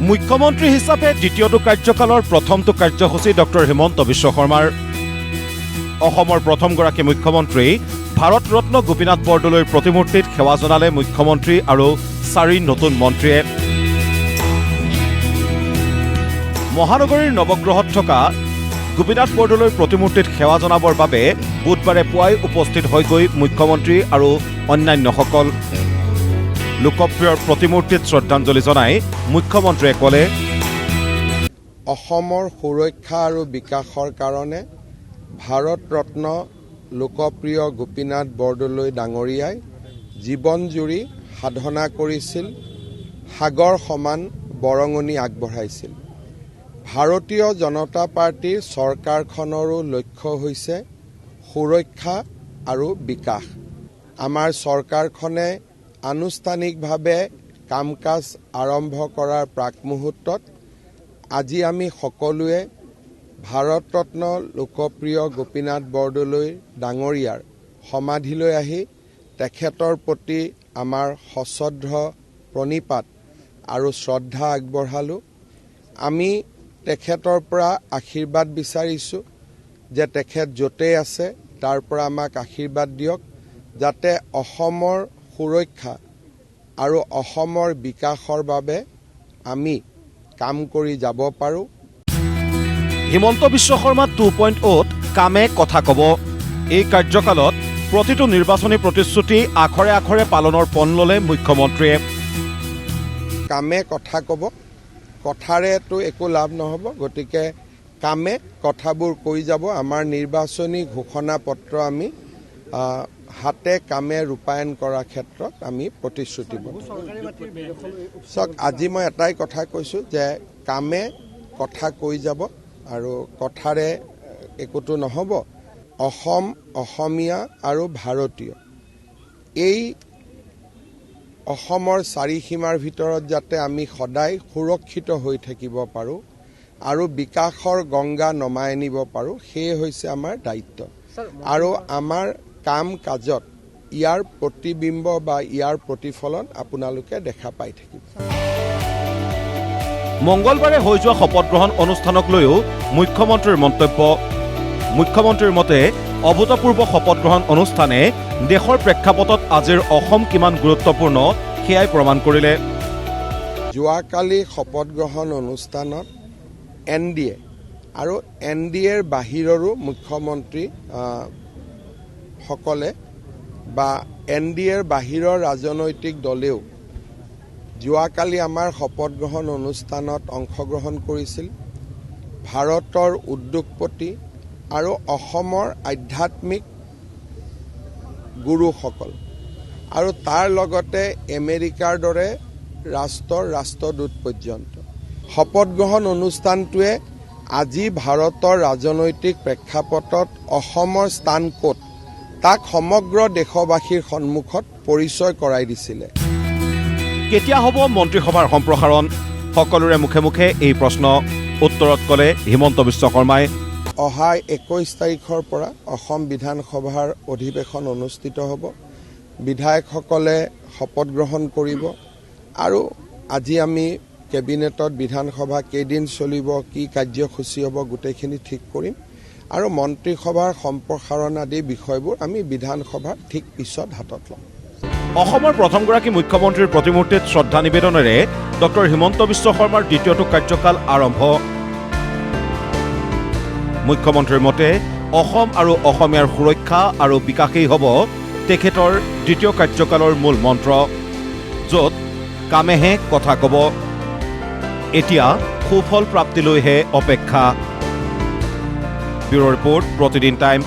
মুখ্যমন্ত্ৰী হিচাপে দ্বিতীয়টো কাৰ্যকালৰ প্ৰথমটো কাৰ্যসূচী ডক্টৰ হিমন্ত বিশ্ব শৰ্মাৰ। অসমৰ প্ৰথমগৰাকী মুখ্যমন্ত্ৰী ভাৰত ৰত্ন গোপীনাথ বৰদলৈৰ প্ৰতিমূৰ্তিত সেৱা জনালে মুখ্যমন্ত্ৰী আৰু 4 নতুন মন্ত্ৰীয়ে। মহানগৰীৰ নৱগ্ৰহত থকা গোপীনাথ বৰদলৈৰ প্ৰতিমূৰ্তিত সেৱা জনাবৰ বাবে বুধবাৰে পুৱাই উপস্থিত হৈ গৈ মুখ্যমন্ত্ৰী আৰু অন্যান্যসকল। লোকপ্ৰিয়ৰ প্ৰতিমূৰ্তিত শ্ৰদ্ধাঞ্জলি জনাই মুখ্যমন্ত্ৰীয়ে ক'লে, অসমৰ সুৰক্ষা আৰু বিকাশৰ কাৰণে ভাৰত ৰত্ন লোকপ্ৰিয় গোপীনাথ বৰদলৈ ডাঙৰীয়াই জীৱনজুৰি সাধনা কৰিছিল, সাগৰ সমান বৰঙণি আগবঢ়াইছিল। ভাৰতীয় জনতা পাৰ্টীৰ চৰকাৰখনৰো লক্ষ্য হৈছে সুৰক্ষা আৰু বিকাশ। আমাৰ চৰকাৰখনে আনুষ্ঠানিকভাৱে কাম কাজ আৰম্ভ কৰাৰ প্ৰাক মুহূৰ্তত আজি আমি সকলোৱে ভাৰত ৰত্ন লোকপ্ৰিয় গোপীনাথ বৰদলৈ ডাঙৰীয়াৰ সমাধিলৈ আহি তেখেতৰ প্ৰতি আমাৰ সশ্ৰদ্ধ প্ৰণিপাত আৰু শ্ৰদ্ধা আগবঢ়ালোঁ। আমি তেখেতৰ পৰা আশীৰ্বাদ বিচাৰিছোঁ যে তেখেত য'তেই আছে তাৰ পৰা আমাক আশীৰ্বাদ দিয়ক, যাতে অসমৰ সুৰক্ষা আৰু অসমৰ বিকাশৰ বাবে আমি কাম কৰি যাব পাৰোঁ। হিমন্ত বিশ্ব শৰ্মা 2.0 কামে কথা ক'ব। এই কাৰ্যকালত প্ৰতিটো নিৰ্বাচনী প্ৰতিশ্ৰুতি আখৰে আখৰে পালনৰ পণ ল'লে মুখ্যমন্ত্ৰীয়ে। কামে কথা ক'ব, কথাৰেতো একো লাভ নহ'ব, গতিকে কামে কথাবোৰ কৈ যাব। আমাৰ নিৰ্বাচনী ঘোষণা পত্ৰ আমি হাতে কামে ৰূপায়ণ কৰাৰ ক্ষেত্ৰত আমি প্ৰতিশ্ৰুতিবদ্ধ। চাওক, আজি মই এটাই কথা কৈছোঁ যে কামে কথা কৈ যাব আৰু কথাৰে একোটো নহ'ব। অসম, অসমীয়া আৰু ভাৰতীয় এই অসমৰ 4 সীমাৰ ভিতৰত যাতে আমি সদায় সুৰক্ষিত হৈ থাকিব পাৰোঁ আৰু বিকাশৰ গংগা নমাই আনিব পাৰোঁ, সেয়ে হৈছে আমাৰ দায়িত্ব। আৰু আমাৰ কাম কাজত ইয়াৰ প্ৰতিবিম্ব বা ইয়াৰ প্ৰতিফলন আপোনালোকে দেখা পাই থাকিব। মঙলবাৰে হৈ যোৱা শপত গ্ৰহণ অনুষ্ঠানক লৈও মুখ্যমন্ত্ৰীৰ মন্তব্য। মুখ্যমন্ত্ৰীৰ মতে অভূতপূৰ্ব শপত গ্ৰহণ অনুষ্ঠানে দেশৰ প্ৰেক্ষাপটত আজিৰ অসম কিমান গুৰুত্বপূৰ্ণ সেয়াই প্ৰমাণ কৰিলে। যোৱাকালি শপত গ্ৰহণ অনুষ্ঠানত NDA আৰু NDAৰ বাহিৰৰো মুখ্যমন্ত্ৰী সকলে বা NDAৰ বাহিৰৰ ৰাজনৈতিক দলেও যোৱাকালি আমাৰ শপত গ্ৰহণ অনুষ্ঠানত অংশগ্ৰহণ কৰিছিল। ভাৰতৰ উদ্যোগপতি আৰু অসমৰ আধ্যাত্মিক গুৰুসকল আৰু তাৰ লগতে আমেৰিকাৰ দৰে ৰাষ্ট্ৰদূত পৰ্যন্ত। শপত গ্ৰহণ অনুষ্ঠানটোৱে আজি ভাৰতৰ ৰাজনৈতিক প্ৰেক্ষাপটত অসমৰ স্থান ক'ত তাক সমগ্ৰ দেশবাসীৰ সন্মুখত পৰিচয় কৰাই দিছিলে। কেতিয়া হ'ব মন্ত্ৰীসভাৰ সম্প্ৰসাৰণ? সকলোৰে মুখে মুখে এই প্ৰশ্ন। উত্তৰত ক'লে হিমন্ত বিশ্ব শৰ্মাই, অহা 21 তাৰিখৰ পৰা অসম বিধানসভাৰ অধিৱেশন অনুষ্ঠিত হ'ব। বিধায়কসকলে শপত গ্ৰহণ কৰিব আৰু আজি আমি কেবিনেটত বিধানসভা কেইদিন চলিব, কি কাৰ্যসূচী হ'ব, গোটেইখিনি ঠিক কৰিম আৰু মন্ত্ৰীসভাৰ সম্প্ৰসাৰণ আদি বিষয়বোৰ আমি বিধানসভাৰ ঠিক পিছত হাতত ল'ম। অসমৰ প্ৰথমগৰাকী মুখ্যমন্ত্ৰীৰ প্ৰতিমূৰ্তিত শ্ৰদ্ধা নিবেদনেৰে ডক্টৰ হিমন্ত বিশ্ব শৰ্মাৰ দ্বিতীয়টো কাৰ্যকাল আৰম্ভ। মুখ্যমন্ত্ৰীৰ মতে অসম আৰু অসমীয়াৰ সুৰক্ষা আৰু বিকাশেই হ'ব তেখেতৰ দ্বিতীয় কাৰ্যকালৰ মূল মন্ত্ৰ, য'ত কামেহে কথা ক'ব। এতিয়া সুফল প্ৰাপ্তিলৈহে অপেক্ষা। ব্যুৰ' ৰিপৰ্ট, প্ৰতিদিন টাইম।